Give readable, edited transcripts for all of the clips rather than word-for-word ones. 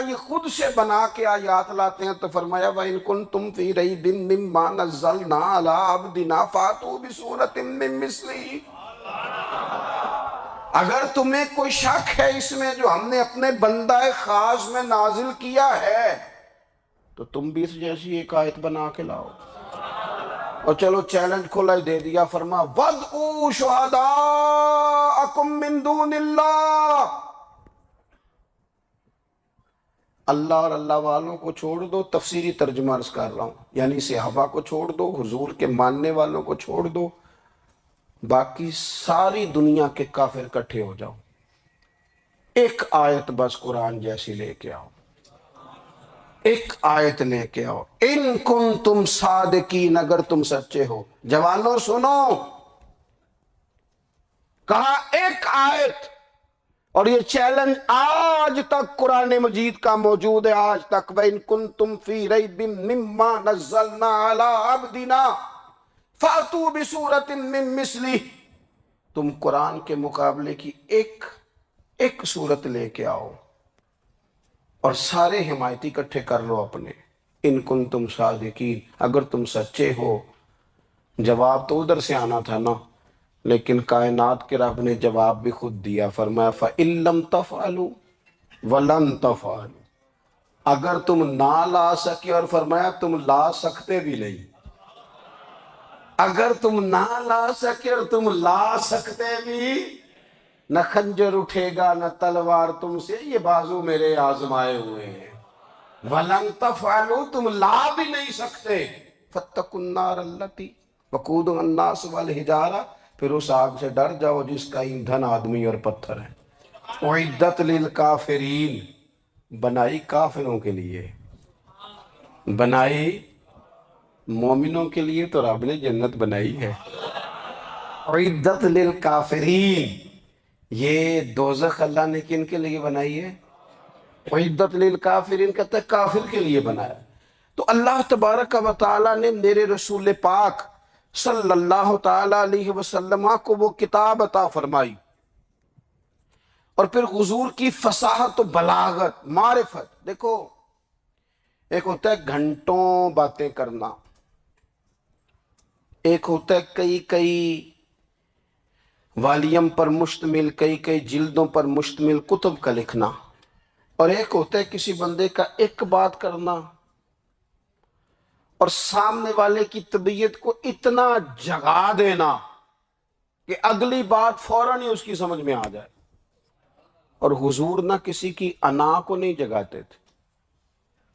یہ خود سے بنا کے آیات لاتے ہیں، تو فرمایا وَإِن كُنتُمْ فِي رَيْبٍ مِّمَّا نَزَّلْنَا عَلَىٰ عَبْدِنَا فَأْتُوا بِسُورَةٍ مِّن مِّثْلِهِ۔ اگر تمہیں کوئی شک ہے اس میں جو ہم نے اپنے بندہ خاص میں نازل کیا ہے تو تم بھی اس جیسی ایک آیت بنا کے لاؤ۔ اور چلو چیلنج کھلا ہی دے دیا، فرما وَادْعُوا شُهَدَاءَكُم مِّن دُونِ اللَّهِ، اللہ اور اللہ والوں کو چھوڑ دو، تفسیری ترجمہ عرض کر رہا ہوں، یعنی صحابہ کو چھوڑ دو، حضور کے ماننے والوں کو چھوڑ دو، باقی ساری دنیا کے کافر اکٹھے ہو جاؤ، ایک آیت بس قرآن جیسی لے کے آؤ، ایک آیت لے کے آؤ، ان کنتم صادقین، اگر تم سچے ہو۔ جوانوں سنو، کہا ایک آیت، اور یہ چیلنج آج تک قرآن مجید کا موجود ہے، آج تک وَإِن كُنتُمْ فِي رَيْبٍ مِّمَّا نَزَّلْنَا عَلَىٰ عَبْدِنَا فَأْتُوا بِسُورَةٍ مِّن مِّثْلِهِ، تم قرآن کے مقابلے کی ایک صورت لے کے آؤ اور سارے حمایتی اکٹھے کر لو اپنے، ان کنتم صادقین، اگر تم سچے ہو۔ جواب تو ادھر سے آنا تھا نا، لیکن کائنات کے رب نے جواب بھی خود دیا، فرمایا فَإِن لَّمْ تَفْعَلُوا وَلَن تَفْعَلُوا، اگر تم نہ لا سکے، اور فرمایا تم لا سکتے بھی نہیں، اگر تم نہ لا سکے اور تم لا سکتے بھی، نہ خنجر اٹھے گا نہ تلوار تم سے، یہ بازو میرے آزمائے ہوئے ہیں۔ وَلَن تَفْعَلُوا، تم لا بھی نہیں سکتے، فَاتَّقُوا النَّارَ الَّتِي وَقُودُهَا النَّاسُ وَالْحِجَارَةُ، پھر اس آگ سے ڈر جاؤ جس کا ایندھن آدمی اور پتھر ہے۔ اُعِدَّتْ لِلْكَافِرِينَ، بنائی کافروں کے لیے، بنائی مومنوں کے لیے تو رب نے جنت بنائی ہے۔ اُعِدَّتْ لِلْكَافِرِينَ، یہ دوزخ اللہ نے کن کے لیے بنائی ہے؟ اُعِدَّتْ لِلْكَافِرِينَ، کہتا ہے کافر کے لیے بنایا۔ تو اللہ تبارک و تعالیٰ نے میرے رسول پاک صلی اللہ تعالیٰ علیہ وسلم کو وہ کتاب عطا فرمائی، اور پھر حضور کی فصاحت و بلاغت، معرفت۔ دیکھو ایک ہوتا ہے گھنٹوں باتیں کرنا، ایک ہوتا ہے کئی والیم پر مشتمل، کئی جلدوں پر مشتمل کتب کا لکھنا، اور ایک ہوتا ہے کسی بندے کا ایک بات کرنا اور سامنے والے کی طبیعت کو اتنا جگا دینا کہ اگلی بات فوراً ہی اس کی سمجھ میں آ جائے۔ اور حضور نہ کسی کی انا کو نہیں جگاتے تھے۔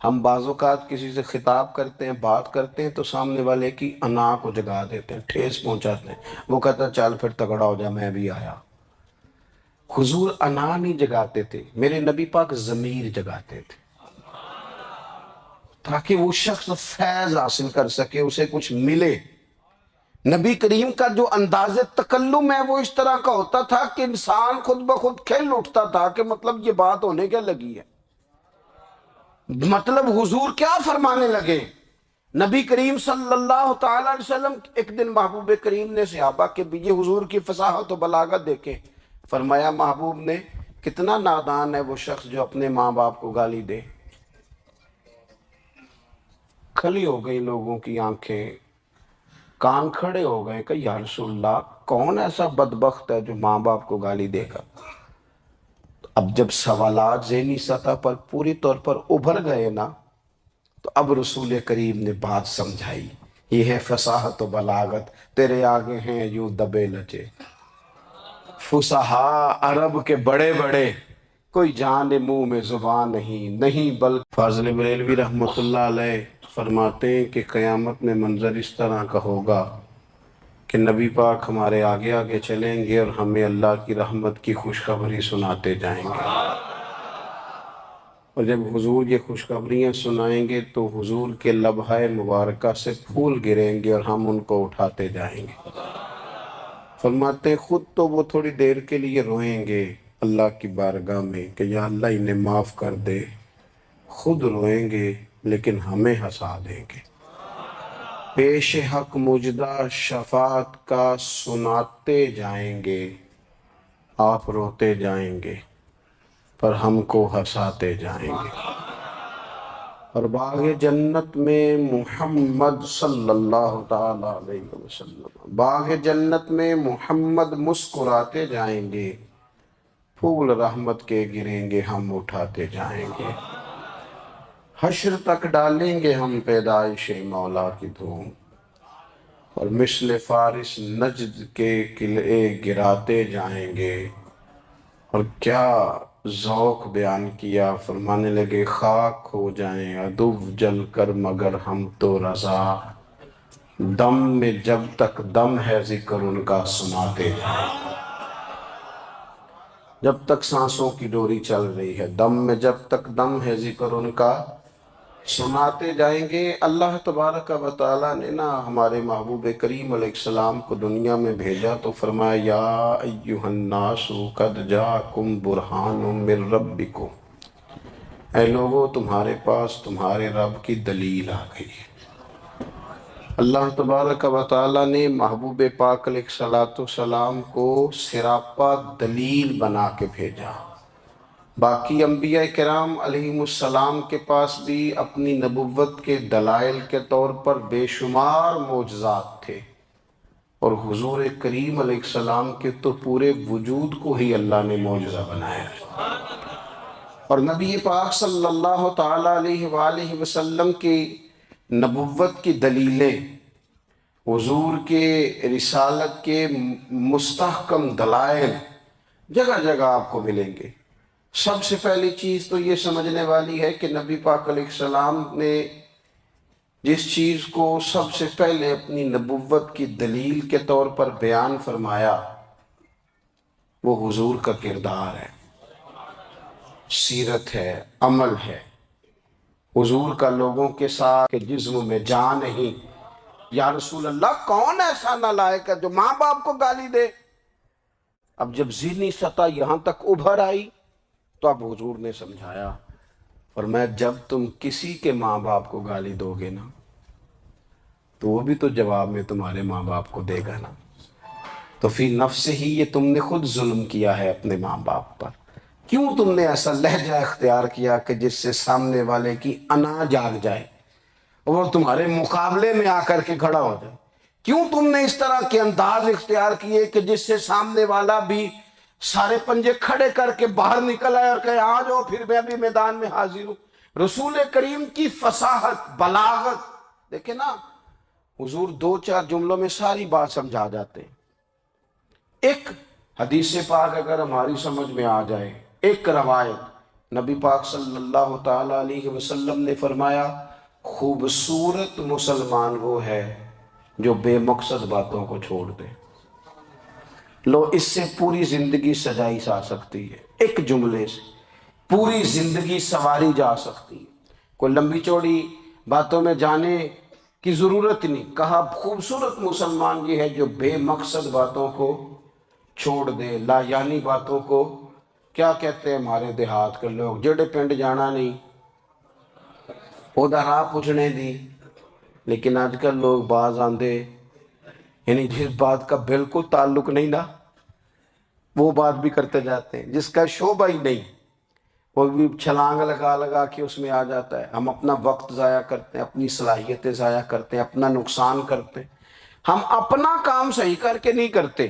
ہم بعض اوقات کسی سے خطاب کرتے ہیں، بات کرتے ہیں، تو سامنے والے کی انا کو جگا دیتے ہیں، ٹھیس پہنچاتے ہیں، وہ کہتا ہے چل پھر تگڑا ہو جا، میں بھی آیا۔ حضور انا نہیں جگاتے تھے، میرے نبی پاک ضمیر جگاتے تھے، تاکہ وہ شخص فیض حاصل کر سکے، اسے کچھ ملے۔ نبی کریم کا جو انداز تکلم ہے وہ اس طرح کا ہوتا تھا کہ انسان خود بخود کھل اٹھتا تھا کہ مطلب یہ بات ہونے کیا لگی ہے، مطلب حضور کیا فرمانے لگے۔ نبی کریم صلی اللہ تعالیٰ علیہ وسلم، ایک دن محبوب کریم نے صحابہ کے بھی یہ حضور کی فصاحت و بلاغت دیکھے، فرمایا محبوب نے کتنا نادان ہے وہ شخص جو اپنے ماں باپ کو گالی دے۔ کھلی ہو گئی لوگوں کی آنکھیں، کان کھڑے ہو گئے کہ یا رسول اللہ کون ایسا بدبخت ہے جو ماں باپ کو گالی دے گا۔ اب جب سوالات ذہنی سطح پر پوری طور پر ابھر گئے نا، تو اب رسول کریم نے بات سمجھائی، یہ ہے فصاحت و بلاغت، تیرے آگے ہیں یوں دبے لچے فصحاء عرب کے بڑے بڑے، کوئی جان منہ میں زبان نہیں بلکہ۔ فاضل بریلوی رحمۃ اللہ علیہ فرماتے ہیں کہ قیامت میں منظر اس طرح کا ہوگا کہ نبی پاک ہمارے آگے آگے چلیں گے اور ہمیں اللہ کی رحمت کی خوشخبری سناتے جائیں گے، اور جب حضور یہ خوشخبریاں سنائیں گے تو حضور کے لبھہ مبارکہ سے پھول گریں گے اور ہم ان کو اٹھاتے جائیں گے۔ فرماتے ہیں خود تو وہ تھوڑی دیر کے لیے روئیں گے اللہ کی بارگاہ میں کہ یا اللہ انہیں معاف کر دے، خود روئیں گے لیکن ہمیں ہنسا دیں گے۔ پیش حق مجدہ شفاعت کا سناتے جائیں گے، آپ روتے جائیں گے۔ پر ہم کو ہنساتے جائیں گے۔ اور باغ جنت میں محمد صلی اللہ تعالی علیہ وسلم، باغ جنت میں محمد مسکراتے جائیں گے، پھول رحمت کے گریں گے ہم اٹھاتے جائیں گے، حشر تک ڈالیں گے ہم پیدائش مولا کی دھوم، اور مثل فارس نجد کے قلعے گراتے جائیں گے۔ اور کیا ذوق بیان کیا، فرمانے لگے خاک ہو جائیں عدو جل کر مگر ہم تو رضا، دم میں جب تک دم ہے ذکر ان کا سناتے جائیں گے۔ جب تک سانسوں کی ڈوری چل رہی ہے، دم میں جب تک دم ہے ذکر ان کا سناتے جائیں گے۔ اللہ تبارک و تعالیٰ نے نا ہمارے محبوب کریم علیہ السلام کو دنیا میں بھیجا تو فرمایا یا ایہا الناس قد جاءکم برہان من ربکم، اے لوگو تمہارے پاس تمہارے رب کی دلیل آ گئی ہے۔ اللہ تبارک و تعالیٰ نے محبوب پاک علیہ السلام کو سراپا دلیل بنا کے بھیجا۔ باقی انبیاء کرام علیہم السلام کے پاس بھی اپنی نبوت کے دلائل کے طور پر بے شمار معجزات تھے، اور حضور کریم علیہ السلام کے تو پورے وجود کو ہی اللہ نے معجزہ بنایا۔ اور نبی پاک صلی اللہ تعالیٰ علیہ وآلہ وسلم کی نبوت کی دلیلیں، حضور کے رسالت کے مستحکم دلائل جگہ جگہ آپ کو ملیں گے۔ سب سے پہلی چیز تو یہ سمجھنے والی ہے کہ نبی پاک علیہ السلام نے جس چیز کو سب سے پہلے اپنی نبوت کی دلیل کے طور پر بیان فرمایا وہ حضور کا کردار ہے، سیرت ہے، عمل ہے۔ حضور کا لوگوں کے ساتھ کہ جسم میں جان نہیں۔ یا رسول اللہ کون ایسا نالائق ہے جو ماں باپ کو گالی دے؟ اب جب ذہنی سطح یہاں تک ابھر آئی تو اب حضور نے سمجھایا، اور میں جب تم کسی کے ماں باپ کو گالی دو گے نا تو وہ بھی تو جواب میں تمہارے ماں باپ کو دے گا نا، تو فی نفس ہی یہ تم نے خود ظلم کیا ہے اپنے ماں باپ پر۔ کیوں تم نے ایسا لہجہ اختیار کیا کہ جس سے سامنے والے کی انا جاگ جائے اور وہ تمہارے مقابلے میں آ کر کے کھڑا ہو جائے؟ کیوں تم نے اس طرح کے انداز اختیار کیے کہ جس سے سامنے والا بھی سارے پنجے کھڑے کر کے باہر نکل آئے اور کہے آ جاؤ پھر میں بھی میدان میں حاضر ہوں؟ رسول کریم کی فصاحت، بلاغت دیکھیں نا، حضور دو چار جملوں میں ساری بات سمجھا جاتے ہیں۔ ایک حدیث پاک اگر ہماری سمجھ میں آ جائے، ایک روایت نبی پاک صلی اللہ تعالی علیہ وسلم نے فرمایا خوبصورت مسلمان وہ ہے جو بے مقصد باتوں کو چھوڑ دے۔ لو اس سے پوری زندگی سجائی جا سکتی ہے، ایک جملے سے پوری زندگی سواری جا سکتی ہے۔ کوئی لمبی چوڑی باتوں میں جانے کی ضرورت نہیں، کہا خوبصورت مسلمان یہ ہے جو بے مقصد باتوں کو چھوڑ دے، لا یعنی باتوں کو۔ کیا کہتے ہیں ہمارے دیہات کے لوگ، جڑے پنڈ جانا نہیں ادھر راہ پوچھنے دی، لیکن آج کل لوگ باز آندے یعنی جس بات کا بالکل تعلق نہیں نا وہ بات بھی کرتے جاتے ہیں، جس کا شعبہ ہی نہیں وہ بھی چھلانگ لگا لگا کے اس میں آ جاتا ہے۔ ہم اپنا وقت ضائع کرتے ہیں، اپنی صلاحیتیں ضائع کرتے ہیں، اپنا نقصان کرتے ہیں، ہم اپنا کام صحیح کر کے نہیں کرتے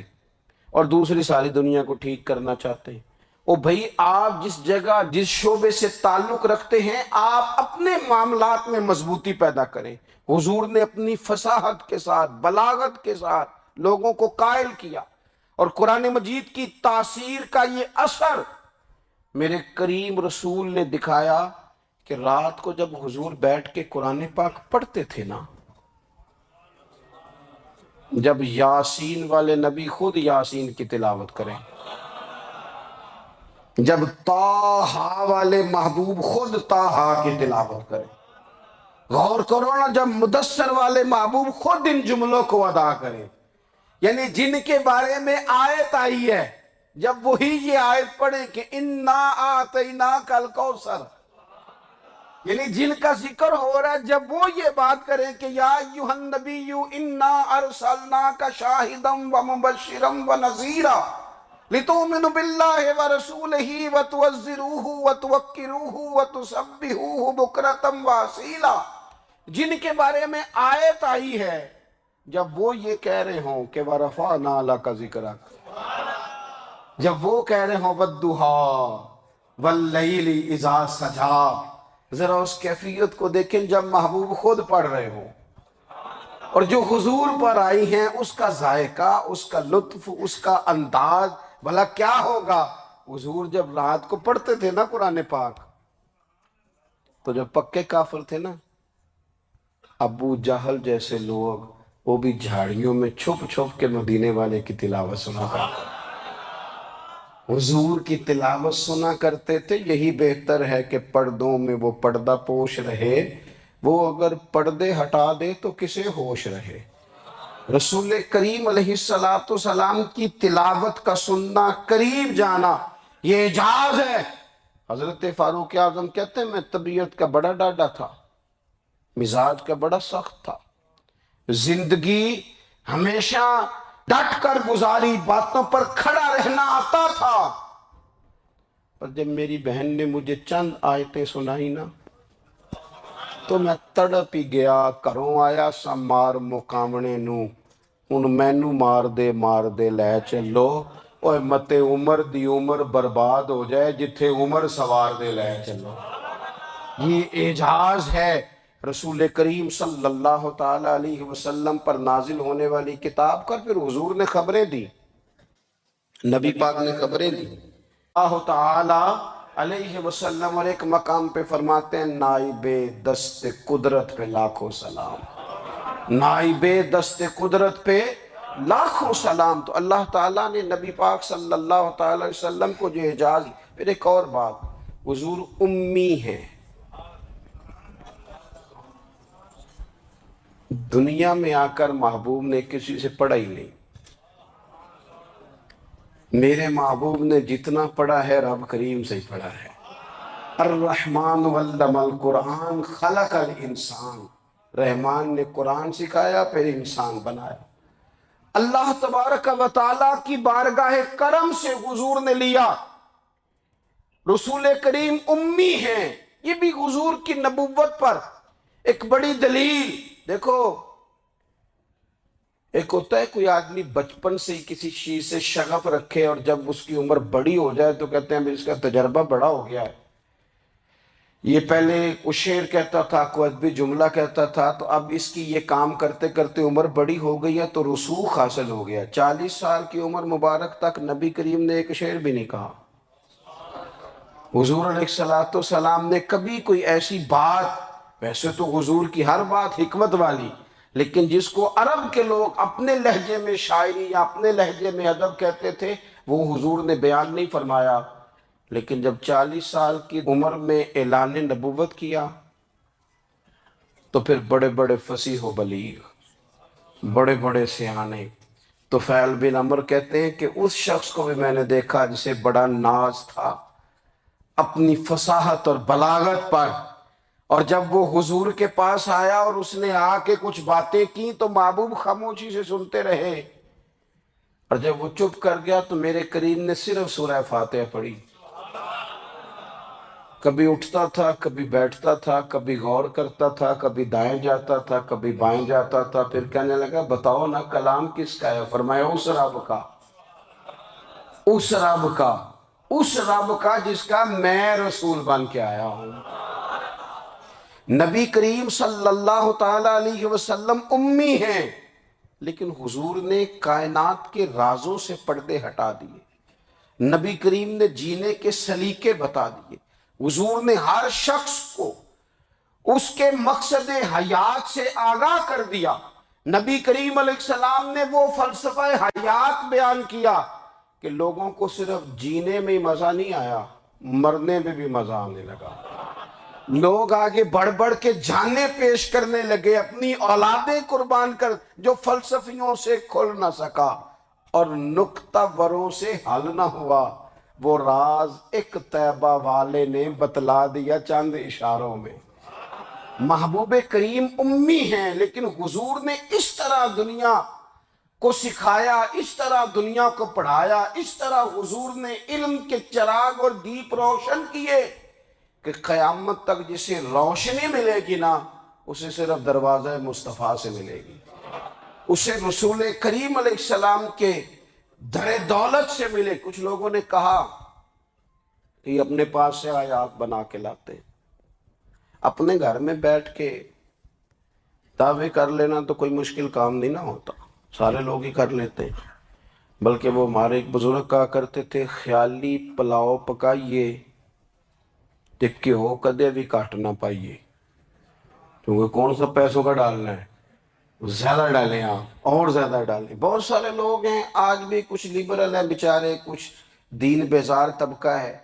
اور دوسری ساری دنیا کو ٹھیک کرنا چاہتے ہیں۔ او بھائی آپ جس جگہ جس شعبے سے تعلق رکھتے ہیں آپ اپنے معاملات میں مضبوطی پیدا کریں۔ حضور نے اپنی فصاحت کے ساتھ، بلاغت کے ساتھ لوگوں کو قائل کیا، اور قرآن مجید کی تاثیر کا یہ اثر میرے کریم رسول نے دکھایا کہ رات کو جب حضور بیٹھ کے قرآن پاک پڑھتے تھے نا، جب یاسین والے نبی خود یاسین کی تلاوت کریں، جب طٰہٰ والے محبوب خود طٰہٰ کی تلاوت کریں، غور کرو نا جب مدثر والے محبوب خود ان جملوں کو ادا کریں، یعنی جن کے بارے میں آیت آئی ہے جب وہی یہ آیت پڑھیں کہ اِنَّا أَعْطَيْنَاكَ الْكَوْثَرَ، یعنی جن کا ذکر ہو رہا ہے جب وہ یہ بات کریں کہ یا ایھا النبی اِنَّا أَرْسَلْنَاكَ شَاہِدًا وَمُبَشِّرًا وَنَذِیرًا، لِتُؤْمِنُوا بِاللَّهِ وَرَسُولِهِ وَتُعَزِّرُوهُ وَتُوَقِّرُوهُ وَتُسَبِّحُوهُ بُكْرَةً وَأَصِيلًا، جن کے بارے میں آیت آئی ہے جب وہ یہ کہہ رہے ہوں کہ وَرَفَعْنَا لَكَ ذِكْرَكَ، جب وہ کہہ رہے ہوں وَالضُّحَىٰ وَاللَّيْلِ إِذَا سَجَىٰ، ذرا اس کیفیت کو دیکھیں جب محبوب خود پڑھ رہے ہوں، اور جو حضور پر آئی ہیں اس کا ذائقہ، اس کا لطف، اس کا انداز بھلا کیا ہوگا۔ حضور جب رات کو پڑھتے تھے نا قرآن پاک، تو جو پکے کافر تھے نا، ابو جہل جیسے لوگ، وہ بھی جھاڑیوں میں چھپ چھپ کے مدینے والے کی تلاوت سنا کرتے، حضور کی تلاوت سنا کرتے تھے۔ یہی بہتر ہے کہ پردوں میں وہ پردہ پوش رہے، وہ اگر پردے ہٹا دے تو کسے ہوش رہے۔ رسول کریم علیہ السلام کی تلاوت کا سننا، قریب جانا، یہ اعجاز ہے۔ حضرت فاروق اعظم کہتے ہیں میں طبیعت کا بڑا ڈاڈا تھا، مزاج کا بڑا سخت تھا، زندگی ہمیشہ ڈٹ کر گزاری، باتوں پر کھڑا رہنا آتا تھا، پر جب میری بہن نے مجھے چند آیتیں سنائی نا تو میں تڑپ ہی گیا۔ کروں آیا سا مار مقامنے نو، ان مینو مار دے لے چلو، اوہ متے عمر دی عمر برباد ہو جائے جتھے عمر سوار دے لے چلو۔ یہ اعجاز ہے رسول کریم صلی اللہ تعالیٰ علیہ وسلم پر نازل ہونے والی کتاب کا۔ پھر حضور نے خبریں دی، نبی پاک نے خبریں دی اللہ تعالیٰ علیہ وسلم، اور ایک مقام پہ فرماتے ہیں نائب دست قدرت پہ لاکھوں سلام، نائب دست قدرت پہ لاکھوں سلام۔ تو اللہ تعالیٰ نے نبی پاک صلی اللہ تعالیٰ علیہ وسلم کو جو اعجاز۔ پھر ایک اور بات، حضور امی ہیں، دنیا میں آ کر محبوب نے کسی سے پڑھا ہی نہیں۔ میرے محبوب نے جتنا پڑھا ہے رب کریم سے ہی پڑھا ہے۔ الرحمن علم القرآن خلق الانسان، رحمان نے قرآن سکھایا پھر انسان بنایا۔ اللہ تبارک و تعالیٰ کی بارگاہ کرم سے حضور نے لیا۔ رسول کریم امی ہیں، یہ بھی حضور کی نبوت پر ایک بڑی دلیل۔ دیکھو، ایک ہوتا ہے کوئی آدمی بچپن سے ہی کسی چیز سے شغف رکھے اور جب اس کی عمر بڑی ہو جائے تو کہتے ہیں اس کا تجربہ بڑا ہو گیا ہے۔ یہ پہلے کوئی شعر کہتا تھا، کوئی ادبی جملہ کہتا تھا، تو اب اس کی یہ کام کرتے کرتے عمر بڑی ہو گئی ہے تو رسوخ حاصل ہو گیا۔ 40 سال کی عمر مبارک تک نبی کریم نے ایک شعر بھی نہیں کہا۔ حضور علیہ السلام نے کبھی کوئی ایسی بات، ویسے تو حضور کی ہر بات حکمت والی، لیکن جس کو عرب کے لوگ اپنے لہجے میں شاعری یا اپنے لہجے میں ادب کہتے تھے، وہ حضور نے بیان نہیں فرمایا۔ لیکن جب 40 سال کی عمر میں اعلان نبوت کیا تو پھر بڑے بڑے فصیح و بلیغ، بڑے بڑے سیانے طفیل بن عمر کہتے ہیں کہ اس شخص کو بھی میں نے دیکھا جسے بڑا ناز تھا اپنی فصاحت اور بلاغت پر، اور جب وہ حضور کے پاس آیا اور اس نے آ کے کچھ باتیں کی تو محبوب خاموشی سے سنتے رہے، اور جب وہ چپ کر گیا تو میرے کریم نے صرف سورہ فاتحہ پڑھی۔ کبھی اٹھتا تھا، کبھی بیٹھتا تھا، کبھی غور کرتا تھا، کبھی دائیں جاتا تھا، کبھی بائیں جاتا تھا، پھر کہنے لگا بتاؤ نا کلام کس کا ہے؟ فرمایا اس رب کا، اس رب کا، اس رب کا جس کا میں رسول بن کے آیا ہوں۔ نبی کریم صلی اللہ تعالیٰ علیہ وسلم امی ہیں، لیکن حضور نے کائنات کے رازوں سے پردے ہٹا دیے، نبی کریم نے جینے کے سلیقے بتا دیے، حضور نے ہر شخص کو اس کے مقصد حیات سے آگاہ کر دیا۔ نبی کریم علیہ السلام نے وہ فلسفہ حیات بیان کیا کہ لوگوں کو صرف جینے میں مزہ نہیں آیا، مرنے میں بھی مزہ آنے لگا۔ لوگ آگے بڑھ بڑھ کے جانیں پیش کرنے لگے، اپنی اولادیں قربان کر، جو فلسفیوں سے کھل نہ سکا اور نکتہ وروں سے حل نہ ہوا، وہ راز ایک طیبہ والے نے بتلا دیا چند اشاروں میں۔ محبوب کریم امی ہیں، لیکن حضور نے اس طرح دنیا کو سکھایا، اس طرح دنیا کو پڑھایا، اس طرح حضور نے علم کے چراغ اور دیپ روشن کیے کہ قیامت تک جسے روشنی ملے گی نا، اسے صرف دروازہ مصطفیٰ سے ملے گی، اسے رسول کریم علیہ السلام کے در دولت سے ملے۔ کچھ لوگوں نے کہا کہ یہ اپنے پاس سے آیات بنا کے لاتے ہیں، اپنے گھر میں بیٹھ کے دعوے کر لینا تو کوئی مشکل کام نہیں نہ ہوتا، سارے لوگ ہی کر لیتے ہیں۔ بلکہ وہ ہمارے ایک بزرگ کہا کرتے تھے، خیالی پلاؤ پکائیے تے گھیو کدے بھی کاٹ نہ پائیے، کیونکہ کون سا پیسوں کا ڈالنا ہے، زیادہ ڈالیں آپ اور زیادہ ڈالیں۔ بہت سارے لوگ ہیں آج بھی، کچھ لبرل ہیں بیچارے، کچھ دین بیزار طبقہ ہے،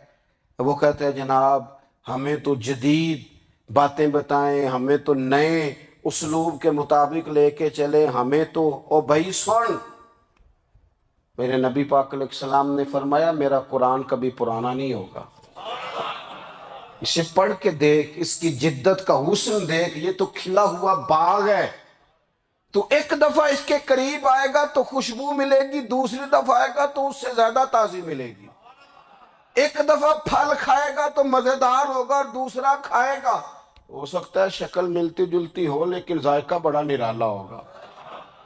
وہ کہتے ہیں جناب ہمیں تو جدید باتیں بتائیں، ہمیں تو نئے اسلوب کے مطابق لے کے چلے، ہمیں تو او بھائی سن، میرے نبی پاک علیہ السلام نے فرمایا میرا قرآن کبھی پرانا نہیں ہوگا، اسے پڑھ کے دیکھ، اس کی جدت کا حسن دیکھ، یہ تو کھلا ہوا باغ ہے، تو ایک دفعہ اس کے قریب آئے گا تو خوشبو ملے گی، دوسری دفعہ آئے گا تو اس سے زیادہ تازی ملے گی، ایک دفعہ پھل کھائے گا تو مزیدار ہوگا اور دوسرا کھائے گا ہو سکتا ہے شکل ملتی جلتی ہو لیکن ذائقہ بڑا نرالا ہوگا۔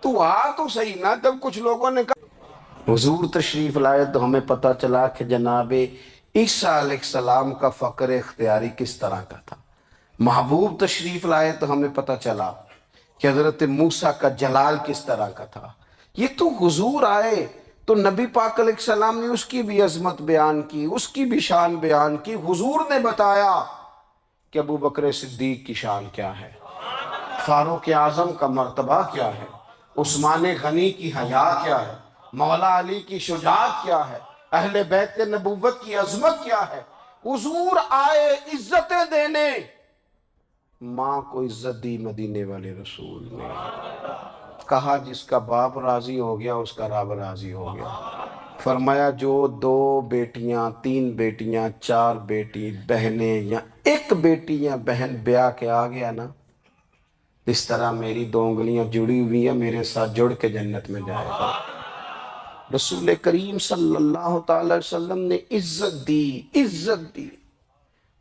تو تو صحیح نا، جب کچھ لوگوں نے کہا حضور تشریف لائے تو ہمیں پتہ چلا کہ جناب عیسیٰ علیہ السلام کا فقر اختیاری کس طرح کا تھا، محبوب تشریف لائے تو ہمیں پتہ چلا کہ حضرت موسیٰ کا جلال کس طرح کا تھا۔ یہ تو حضور آئے تو نبی پاک علیہ السلام نے اس کی بھی عظمت بیان کی، اس کی بھی شان بیان کی، حضور نے بتایا کہ ابو بکر صدیق کی شان کیا ہے، فاروق اعظم کا مرتبہ کیا ہے، عثمان غنی کی حیا کیا ہے، مولا علی کی شجاعت کیا ہے، اہل بیت نبوت کی عظمت کیا ہے۔ حضور آئے عزتیں دینے، ماں کو عزت دی مدینے والے رسول نے، کہا جس کا باپ راضی ہو گیا اس کا رب راضی ہو گیا، فرمایا جو 2 بیٹیاں 3 بیٹیاں 4 بیٹی بہنیں یا ایک بیٹی یا بہن بیاہ کے آ گیا نا، اس طرح میری 2 انگلیاں جڑی ہوئی ہیں، میرے ساتھ جڑ کے جنت میں جائے گا۔ رسول کریم صلی اللہ تعالی وسلم نے عزت دی،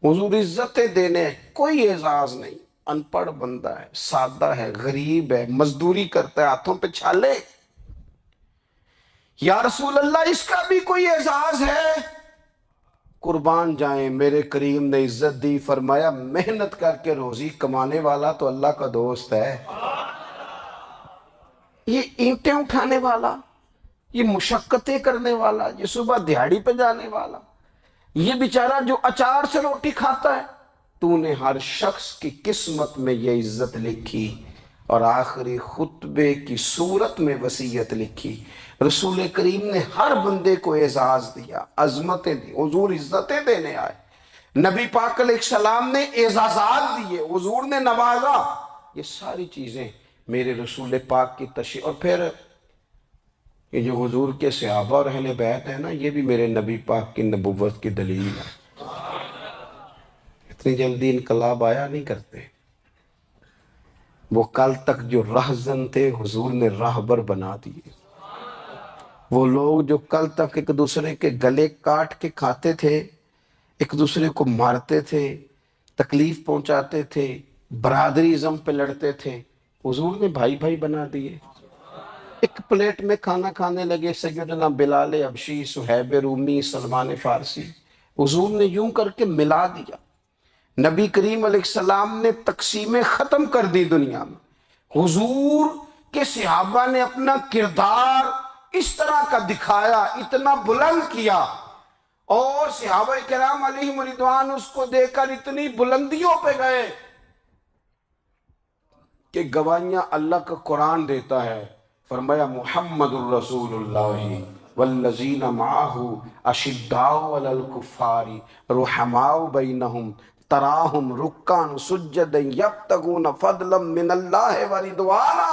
حضور عزتیں دینے، کوئی اعزاز نہیں، ان پڑھ بندہ ہے، سادہ ہے، غریب ہے، مزدوری کرتا ہے، ہاتھوں پہ چھالے، یا رسول اللہ اس کا بھی کوئی اعزاز ہے؟ قربان جائیں، میرے کریم نے عزت دی، فرمایا محنت کر کے روزی کمانے والا تو اللہ کا دوست ہے، یہ اینٹیں اٹھانے والا، یہ مشقتیں کرنے والا، یہ صبح دیہڑی پہ جانے والا، یہ بیچارہ جو اچار سے روٹی کھاتا ہے، تو نے ہر شخص کی قسمت میں یہ عزت لکھی اور آخری خطبے کی صورت میں وصیت لکھی۔ رسول کریم نے ہر بندے کو اعزاز دیا، عظمتیں دی، حضور عزتیں دینے آئے، نبی پاک علیہ السلام نے اعزازات دیے، حضور نے نوازا، یہ ساری چیزیں میرے رسول پاک کی تشریف۔ اور پھر یہ جو حضور کے صحابہ اور اہل بیت ہے نا، یہ بھی میرے نبی پاک کی نبوت کی دلیل ہے، اتنی جلدی انقلاب آیا نہیں کرتے، وہ کل تک جو رہزن تھے حضور نے راہبر بنا دیے، وہ لوگ جو کل تک ایک دوسرے کے گلے کاٹ کے کھاتے تھے، ایک دوسرے کو مارتے تھے، تکلیف پہنچاتے تھے، برادری ازم پہ لڑتے تھے، حضور نے بھائی بھائی بنا دیے، ایک پلیٹ میں کھانا کھانے لگے، سیدنا بلال حبشی، صہیب رومی، سلمان فارسی، حضور نے یوں کر کے ملا دیا۔ نبی کریم علیہ السلام نے تقسیمیں ختم کر دی دنیا میں، حضور کے صحابہ نے اپنا کردار اس طرح کا دکھایا، اتنا بلند کیا، اور صحابہ کرام علیہم رضوان اس کو دیکھ کر اتنی بلندیوں پہ گئے کہ گواہیاں اللہ کا قرآن دیتا ہے، فرمایا محمد الرسول اللہ والذین معہ اشداء علی الکفار رحماء بینہم تراہم رکعا سجدا یبتغون فضلا من اللہ ورضوانا،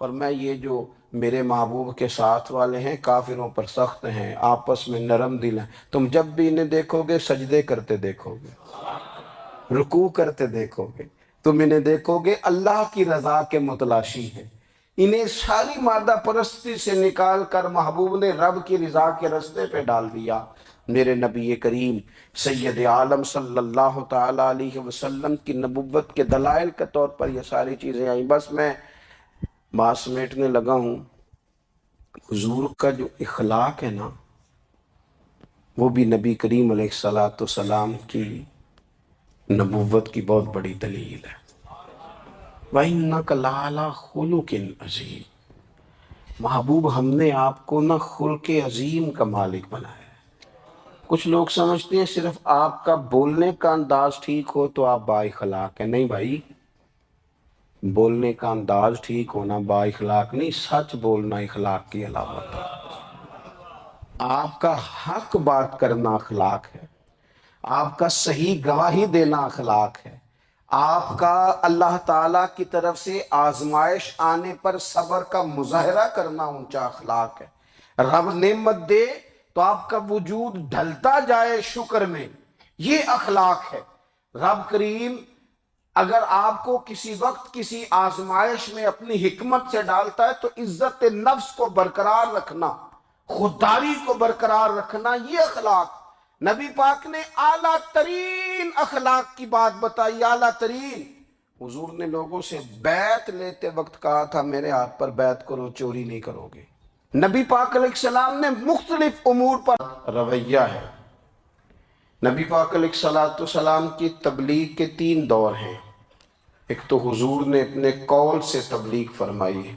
فرمایا یہ جو میرے محبوب کے ساتھ والے ہیں کافروں پر سخت ہیں، آپس میں نرم دل ہیں، تم جب بھی انہیں دیکھو گے سجدے کرتے دیکھو گے، رکوع کرتے دیکھو گے، تم انہیں دیکھو گے اللہ کی رضا کے متلاشی ہیں، انہیں ساری مادہ پرستی سے نکال کر محبوب نے رب کی رضا کے راستے پہ ڈال دیا۔ میرے نبی کریم سید عالم صلی اللہ تعالیٰ علیہ وسلم کی نبوت کے دلائل کے طور پر یہ ساری چیزیں آئیں۔ بس میں بات سمیٹنے لگا ہوں۔ حضور کا جو اخلاق ہے نا، وہ بھی نبی کریم علیہ السلام کی نبوت کی بہت بڑی دلیل ہے۔ وَإِنَّكَ لَعَلَىٰ خُلُقٍ عَظِيمٍ، محبوب ہم نے آپ کو نہ خلق عظیم کا مالک بنایا ہے۔ کچھ لوگ سمجھتے ہیں صرف آپ کا بولنے کا انداز ٹھیک ہو تو آپ با اخلاق ہیں۔ نہیں بھائی، بولنے کا انداز ٹھیک ہونا با اخلاق نہیں، سچ بولنا اخلاق کی علامت ہے۔ آپ کا حق بات کرنا اخلاق ہے، آپ کا صحیح گواہی دینا اخلاق ہے، آپ کا اللہ تعالیٰ کی طرف سے آزمائش آنے پر صبر کا مظاہرہ کرنا اونچا اخلاق ہے۔ رب نعمت دے تو آپ کا وجود ڈھلتا جائے شکر میں، یہ اخلاق ہے۔ رب کریم اگر آپ کو کسی وقت کسی آزمائش میں اپنی حکمت سے ڈالتا ہے تو عزت نفس کو برقرار رکھنا، خودداری کو برقرار رکھنا، یہ اخلاق۔ نبی پاک نے اعلیٰ ترین اخلاق کی بات بتائی، اعلیٰ ترین۔ حضور نے لوگوں سے بیعت لیتے وقت کہا تھا میرے ہاتھ پر بیعت کرو، چوری نہیں کرو گے۔ نبی پاک علیہ السلام نے مختلف امور پر رویہ ہے۔ نبی پاک علیہ السلام کی تبلیغ کے 3 دور ہیں۔ ایک تو حضور نے اپنے قول سے تبلیغ فرمائی،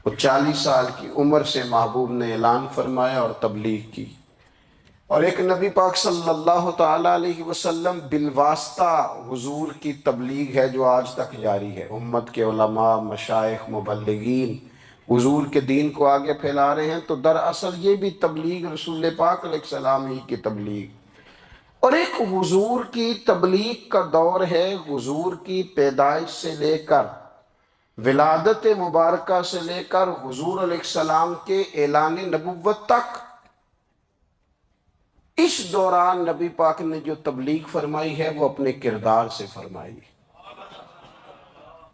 وہ 40 سال کی عمر سے محبوب نے اعلان فرمایا اور تبلیغ کی، اور ایک نبی پاک صلی اللہ تعالیٰ علیہ وسلم بالواسطہ حضور کی تبلیغ ہے جو آج تک جاری ہے۔ امت کے علماء، مشائخ، مبلغین حضور کے دین کو آگے پھیلا رہے ہیں، تو دراصل یہ بھی تبلیغ رسول پاک علیہ السلام ہی کی تبلیغ۔ اور ایک حضور کی تبلیغ کا دور ہے، حضور کی پیدائش سے لے کر ولادت مبارکہ سے لے کر حضور علیہ السلام کے اعلان نبوت تک۔ اس دوران نبی پاک نے جو تبلیغ فرمائی ہے وہ اپنے کردار سے فرمائی۔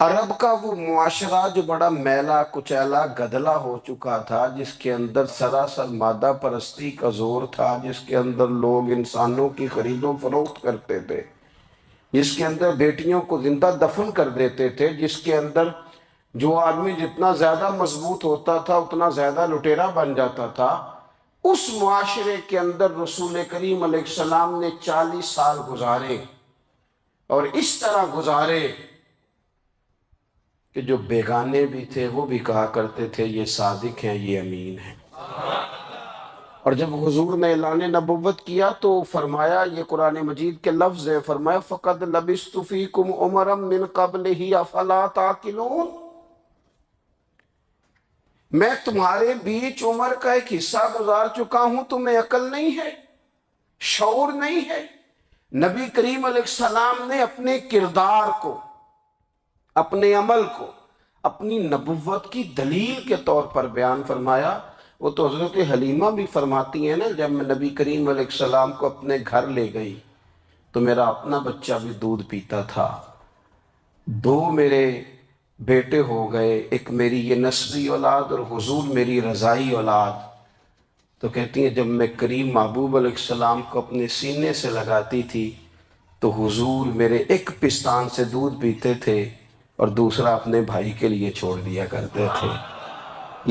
عرب کا وہ معاشرہ جو بڑا میلا کچیلا گدلا ہو چکا تھا، جس کے اندر سراسر مادہ پرستی کا زور تھا، جس کے اندر لوگ انسانوں کی خرید و فروخت کرتے تھے، جس کے اندر بیٹیوں کو زندہ دفن کر دیتے تھے، جس کے اندر جو آدمی جتنا زیادہ مضبوط ہوتا تھا اتنا زیادہ لٹیرا بن جاتا تھا، اس معاشرے کے اندر رسول کریم علیہ السلام نے 40 سال گزارے، اور اس طرح گزارے کہ جو بیگانے بھی تھے وہ بھی کہا کرتے تھے یہ صادق ہیں، یہ امین ہیں۔ اور جب حضور نے اعلان نبوت کیا تو فرمایا، یہ قرآن مجید کے لفظ ہیں، فرمایا فَقَدْ لَبِثْتُ فِيكُمْ عُمَرًا مِّن قَبْلِهِ أَفَلَا تَعْقِلُونَ، میں تمہارے بیچ عمر کا ایک حصہ گزار چکا ہوں، تمہیں عقل نہیں ہے، شعور نہیں ہے۔ نبی کریم علیہ السلام نے اپنے کردار کو، اپنے عمل کو اپنی نبوت کی دلیل کے طور پر بیان فرمایا۔ وہ تو حضرت حلیمہ بھی فرماتی ہیں نا، جب میں نبی کریم علیہ السلام کو اپنے گھر لے گئی تو میرا اپنا بچہ بھی دودھ پیتا تھا، 2 میرے بیٹے ہو گئے، ایک میری یہ نسبی اولاد اور حضور میری رضائی اولاد۔ تو کہتی ہیں جب میں کریم محبوب علیہ السلام کو اپنے سینے سے لگاتی تھی تو حضور میرے ایک پستان سے دودھ پیتے تھے اور دوسرا اپنے بھائی کے لیے چھوڑ دیا کرتے تھے۔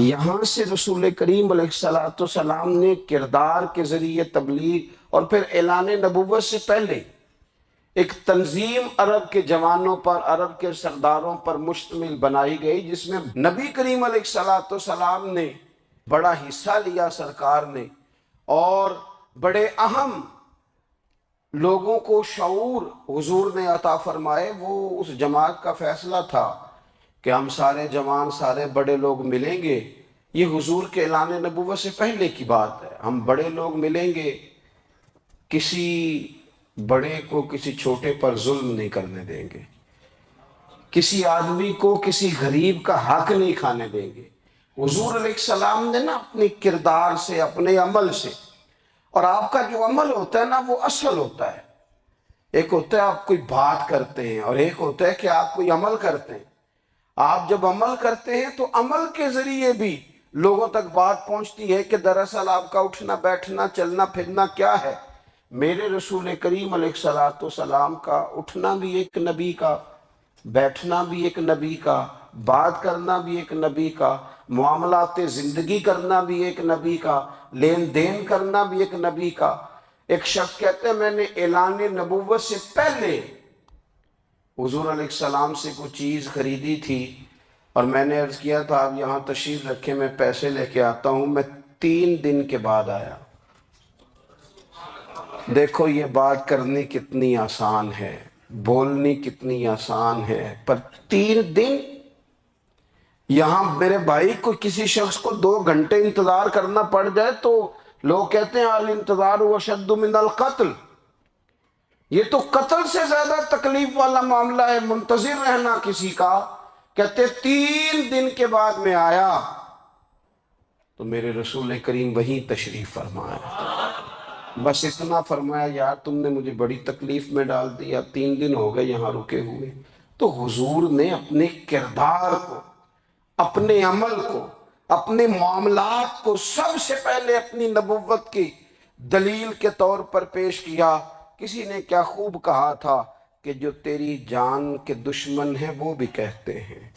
یہاں سے رسول کریم علیہ السلام نے کردار کے ذریعے تبلیغ، اور پھر اعلان نبوت سے پہلے ایک تنظیم عرب کے جوانوں پر، عرب کے سرداروں پر مشتمل بنائی گئی، جس میں نبی کریم علیہ السلام نے بڑا حصہ لیا، سرکار نے، اور بڑے اہم لوگوں کو شعور حضور نے عطا فرمائے۔ وہ اس جماعت کا فیصلہ تھا کہ ہم سارے جوان، سارے بڑے لوگ ملیں گے، یہ حضور کے اعلان نبوت سے پہلے کی بات ہے، ہم بڑے لوگ ملیں گے، کسی بڑے کو کسی چھوٹے پر ظلم نہیں کرنے دیں گے، کسی آدمی کو کسی غریب کا حق نہیں کھانے دیں گے۔ حضور علیہ السلام نے نا اپنے کردار سے، اپنے عمل سے، اور آپ کا جو عمل ہوتا ہے نا وہ اصل ہوتا ہے، ایک ہوتا ہے آپ کوئی بات کرتے ہیں اور ایک ہوتا ہے کہ آپ کوئی عمل کرتے ہیں۔ آپ جب عمل کرتے ہیں تو عمل کے ذریعے بھی لوگوں تک بات پہنچتی ہے کہ دراصل آپ کا اٹھنا بیٹھنا چلنا پھرنا کیا ہے۔ میرے رسول کریم علیہ الصلوۃ والسلام کا اٹھنا بھی ایک نبی کا، بیٹھنا بھی ایک نبی کا، بات کرنا بھی ایک نبی کا، معاملات زندگی کرنا بھی ایک نبی کا، لین دین کرنا بھی ایک نبی کا۔ ایک شخص کہتے ہیں میں نے اعلان نبوت سے پہلے حضور علیہ السلام سے کوئی چیز خریدی تھی اور میں نے عرض کیا تھا آپ یہاں تشریف رکھیں میں پیسے لے کے آتا ہوں، میں 3 دن کے بعد آیا۔ دیکھو یہ بات کرنی کتنی آسان ہے، بولنی کتنی آسان ہے، پر 3 دن یہاں میرے بھائی کو کسی شخص کو 2 گھنٹے انتظار کرنا پڑ جائے تو لوگ کہتے ہیں الانتظار اشد من القتل، یہ تو قتل سے زیادہ تکلیف والا معاملہ ہے منتظر رہنا کسی کا۔ کہتے 3 دن کے بعد میں آیا تو میرے رسول کریم وہیں تشریف فرمایا، بس اتنا فرمایا یار تم نے مجھے بڑی تکلیف میں ڈال دیا، 3 دن ہو گئے یہاں رکے ہوئے۔ تو حضور نے اپنے کردار کو، اپنے عمل کو، اپنے معاملات کو سب سے پہلے اپنی نبوت کی دلیل کے طور پر پیش کیا۔ کسی نے کیا خوب کہا تھا کہ جو تیری جان کے دشمن ہیں وہ بھی کہتے ہیں،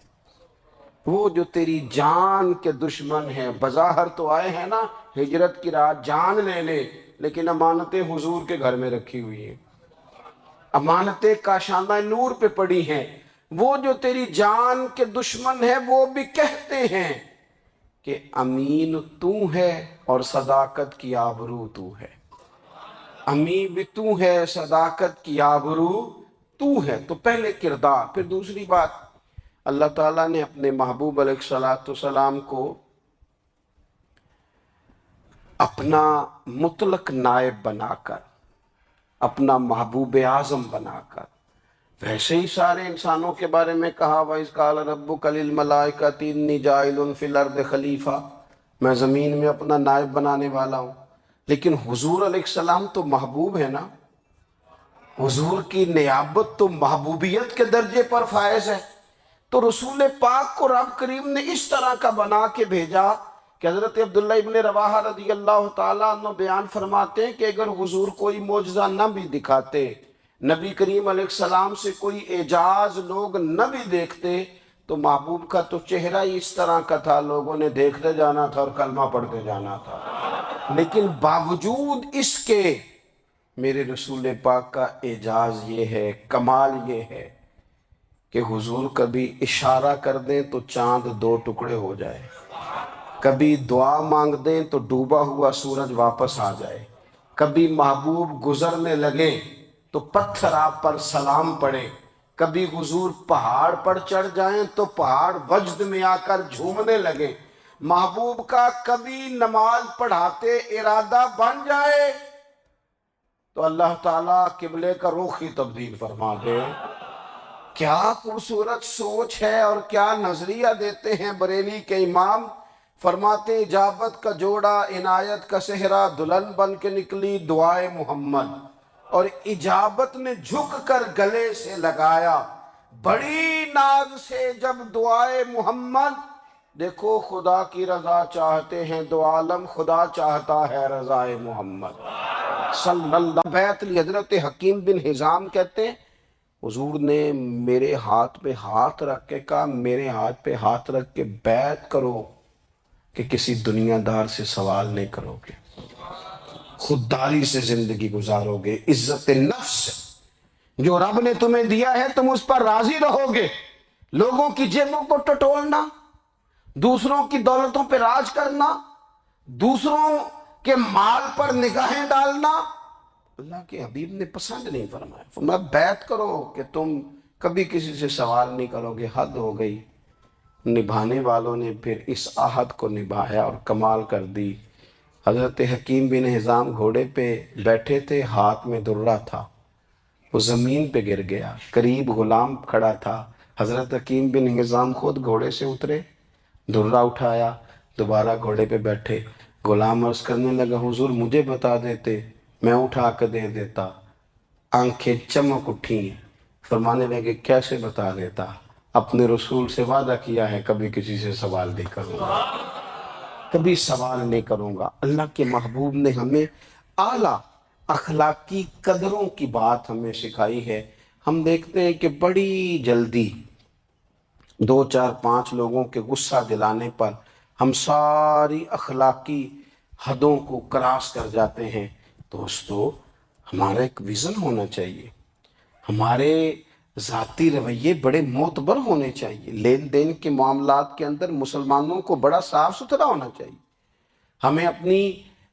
وہ جو تیری جان کے دشمن ہیں، بظاہر تو آئے ہیں نا ہجرت کی رات جان لے لے، لیکن امانتیں حضور کے گھر میں رکھی ہوئی ہیں، امانتیں کاشانہ نور پہ پڑی ہیں۔ وہ جو تیری جان کے دشمن ہیں وہ بھی کہتے ہیں کہ امین تو ہے اور صداقت کی آبرو تو ہے، امین بھی تو ہے، صداقت کی آبرو تو ہے۔ تو پہلے کردار، پھر دوسری بات اللہ تعالیٰ نے اپنے محبوب علیہ الصلوۃ والسلام کو اپنا مطلق نائب بنا کر، اپنا محبوب اعظم بنا کر، ویسے ہی سارے انسانوں کے بارے میں کہا وَإِذْ قَالَ رَبُّكَ لِلْمَلَائِكَةِ إِنِّي جَاعِلٌ فِي الْأَرْضِ خلیفہ، میں زمین میں اپنا نائب بنانے والا ہوں۔ لیکن حضور علیہ السلام تو محبوب ہے نا، حضور کی نیابت تو محبوبیت کے درجے پر فائز ہے۔ تو رسول پاک کو رب کریم نے اس طرح کا بنا کے بھیجا کہ حضرت عبداللہ ابن رواحہ رضی اللہ تعالیٰ عنہ بیان فرماتے ہیں کہ اگر حضور کوئی معجزہ نہ بھی دکھاتے، نبی کریم علیہ السلام سے کوئی اعجاز لوگ نہ بھی دیکھتے، تو محبوب کا تو چہرہ ہی اس طرح کا تھا، لوگوں نے دیکھتے جانا تھا اور کلمہ پڑھتے جانا تھا۔ لیکن باوجود اس کے میرے رسول پاک کا اعجاز یہ ہے، کمال یہ ہے کہ حضور کبھی اشارہ کر دیں تو چاند 2 ٹکڑے ہو جائے، کبھی دعا مانگ دیں تو ڈوبا ہوا سورج واپس آ جائے، کبھی محبوب گزرنے لگے تو پتھر آپ پر سلام پڑے، کبھی حضور پہاڑ پر چڑھ جائیں تو پہاڑ وجد میں آ کر جھومنے لگے، محبوب کا کبھی نماز پڑھاتے ارادہ بن جائے تو اللہ تعالیٰ قبلے کا رخ ہی تبدیل فرما دے۔ کیا خوبصورت سوچ ہے اور کیا نظریہ دیتے ہیں بریلی کے امام، فرماتے اجابت کا جوڑا عنایت کا صحرا دلہن بن کے نکلی دعائے محمد، اور اجابت نے جھک کر گلے سے لگایا بڑی ناز سے جب دعائے محمد۔ دیکھو خدا کی رضا چاہتے ہیں دو عالم، خدا چاہتا ہے رضائے محمد صلی اللہ۔ بیعت لی حضرت حکیم بن حزام کہتے ہیں حضور نے میرے ہاتھ پہ ہاتھ رکھ کے کہا میرے ہاتھ پہ ہاتھ رکھ کے بیعت کرو کہ کسی دنیا دار سے سوال نہیں کرو گے، خودداری سے زندگی گزارو گے، عزت نفس جو رب نے تمہیں دیا ہے تم اس پر راضی رہو گے، لوگوں کی جیبوں کو ٹٹولنا، دوسروں کی دولتوں پہ راج کرنا، دوسروں کے مال پر نگاہیں ڈالنا اللہ کے حبیب نے پسند نہیں فرمایا۔ فرمایا بیعت کرو کہ تم کبھی کسی سے سوال نہیں کرو گے، حد ہو گئی۔ نبھانے والوں نے پھر اس عہد کو نبھایا اور کمال کر دی۔ حضرت حکیم بن حزام گھوڑے پہ بیٹھے تھے، ہاتھ میں درہ تھا، وہ زمین پہ گر گیا، قریب غلام کھڑا تھا، حضرت حکیم بن حزام خود گھوڑے سے اترے، درہ اٹھایا، دوبارہ گھوڑے پہ بیٹھے، غلام عرض کرنے لگا حضور مجھے بتا دیتے میں اٹھا کے دے دیتا، آنکھیں چمک اٹھیں، فرمانے لگے کیسے بتا دیتا؟ اپنے رسول سے وعدہ کیا ہے کبھی کسی سے سوال نہیں کروں گا، کبھی سوال نہیں کروں گا۔ اللہ کے محبوب نے ہمیں اعلیٰ اخلاقی قدروں کی بات ہمیں سکھائی ہے۔ ہم دیکھتے ہیں کہ بڑی جلدی 2 4 5 لوگوں کے غصہ دلانے پر ہم ساری اخلاقی حدوں کو کراس کر جاتے ہیں۔ دوستو، ہمارا ایک ویژن ہونا چاہیے، ہمارے ذاتی رویے بڑے معتبر ہونے چاہیے، لین دین کے معاملات کے اندر مسلمانوں کو بڑا صاف ستھرا ہونا چاہیے۔ ہمیں اپنی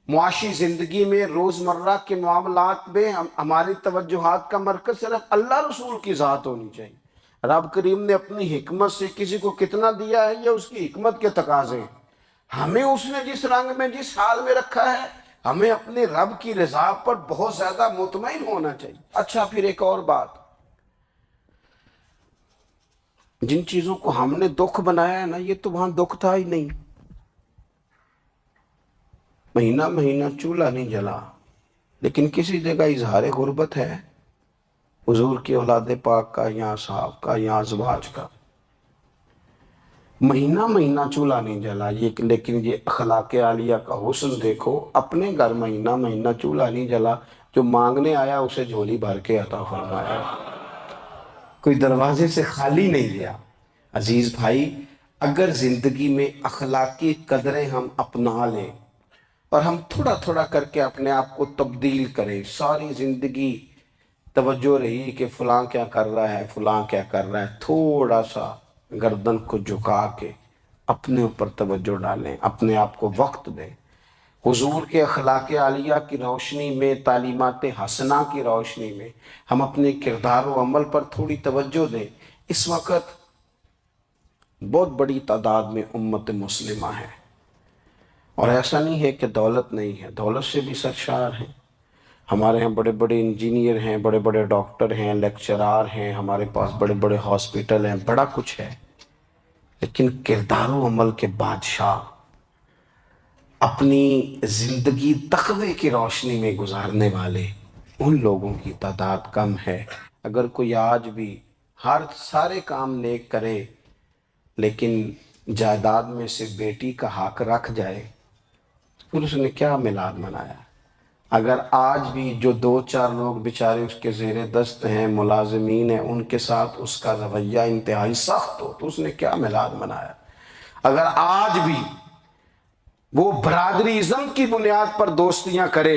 معاشی زندگی میں روزمرہ کے معاملات میں ہماری توجہات کا مرکز صرف اللہ رسول کی ذات ہونی چاہیے۔ رب کریم نے اپنی حکمت سے کسی کو کتنا دیا ہے یہ اس کی حکمت کے تقاضے ہیں۔ ہمیں اس نے جس رنگ میں جس حال میں رکھا ہے ہمیں اپنے رب کی رضا پر بہت زیادہ مطمئن ہونا چاہیے۔ اچھا، پھر ایک اور بات، جن چیزوں کو ہم نے دکھ بنایا ہے نا، یہ تو وہاں دکھ تھا ہی نہیں۔ مہینہ مہینہ چولہا نہیں جلا، لیکن کسی جگہ اظہار غربت ہے، حضور کی اولاد پاک کا یا صحاب کا یا ازواج کا۔ مہینہ مہینہ چولہا نہیں جلا، لیکن یہ اخلاق عالیہ کا حسن دیکھو۔ اپنے گھر مہینہ مہینہ چولہا نہیں جلا، جو مانگنے آیا اسے جھولی بھر کے عطا فرمایا، کوئی دروازے سے خالی نہیں گیا۔ عزیز بھائی، اگر زندگی میں اخلاقی قدریں ہم اپنا لیں اور ہم تھوڑا تھوڑا کر کے اپنے آپ کو تبدیل کریں، ساری زندگی توجہ رہی کہ فلاں کیا کر رہا ہے، فلاں کیا کر رہا ہے، تھوڑا سا گردن کو جھکا کے اپنے اوپر توجہ ڈالیں، اپنے آپ کو وقت دیں، حضور کے اخلاق عالیہ کی روشنی میں، تعلیمات حسنہ کی روشنی میں ہم اپنے کردار و عمل پر تھوڑی توجہ دیں۔ اس وقت بہت بڑی تعداد میں امت مسلمہ ہے، اور ایسا نہیں ہے کہ دولت نہیں ہے، دولت سے بھی سرشار ہیں۔ ہمارے ہاں بڑے بڑے انجینئر ہیں، بڑے بڑے ڈاکٹر ہیں، لیکچرار ہیں، ہمارے پاس بڑے بڑے ہاسپٹل ہیں، بڑا کچھ ہے، لیکن کردار و عمل کے بادشاہ اپنی زندگی تقوی کی روشنی میں گزارنے والے ان لوگوں کی تعداد کم ہے۔ اگر کوئی آج بھی سارے کام نیک کرے لیکن جائیداد میں سے بیٹی کا حق رکھ جائے، پھر اس نے کیا میلاد منایا؟ اگر آج بھی جو 2 4 لوگ بیچارے اس کے زیر دست ہیں، ملازمین ہیں، ان کے ساتھ اس کا رویہ انتہائی سخت ہو تو اس نے کیا میلاد منایا؟ اگر آج بھی وہ برادری ازم کی بنیاد پر دوستیاں کرے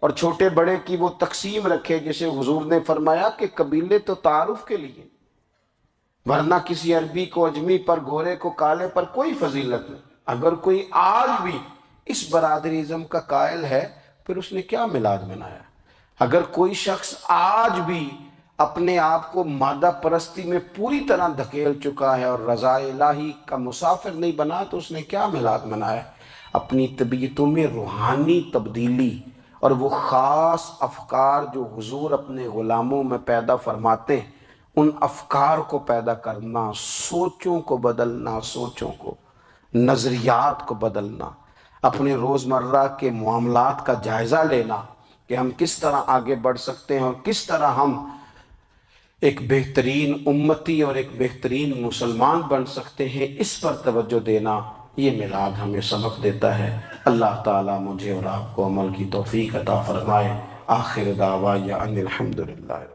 اور چھوٹے بڑے کی وہ تقسیم رکھے، جسے حضور نے فرمایا کہ قبیلے تو تعارف کے لیے، ورنہ کسی عربی کو اجمی پر، گورے کو کالے پر کوئی فضیلت نہیں۔ اگر کوئی آج بھی اس برادری ازم کا قائل ہے پھر اس نے کیا میلاد منایا؟ اگر کوئی شخص آج بھی اپنے آپ کو مادہ پرستی میں پوری طرح دھکیل چکا ہے اور رضا الہی کا مسافر نہیں بنا تو اس نے کیا میلاد منایا؟ اپنی طبیعتوں میں روحانی تبدیلی اور وہ خاص افکار جو حضور اپنے غلاموں میں پیدا فرماتے ہیں، ان افکار کو پیدا کرنا، سوچوں کو بدلنا، سوچوں کو، نظریات کو بدلنا، اپنے روزمرہ کے معاملات کا جائزہ لینا کہ ہم کس طرح آگے بڑھ سکتے ہیں اور کس طرح ہم ایک بہترین امتی اور ایک بہترین مسلمان بن سکتے ہیں، اس پر توجہ دینا، یہ میلاد ہمیں سبق دیتا ہے۔ اللہ تعالیٰ مجھے اور آپ کو عمل کی توفیق عطا فرمائے۔ آخر دعوایا ان الحمدللہ۔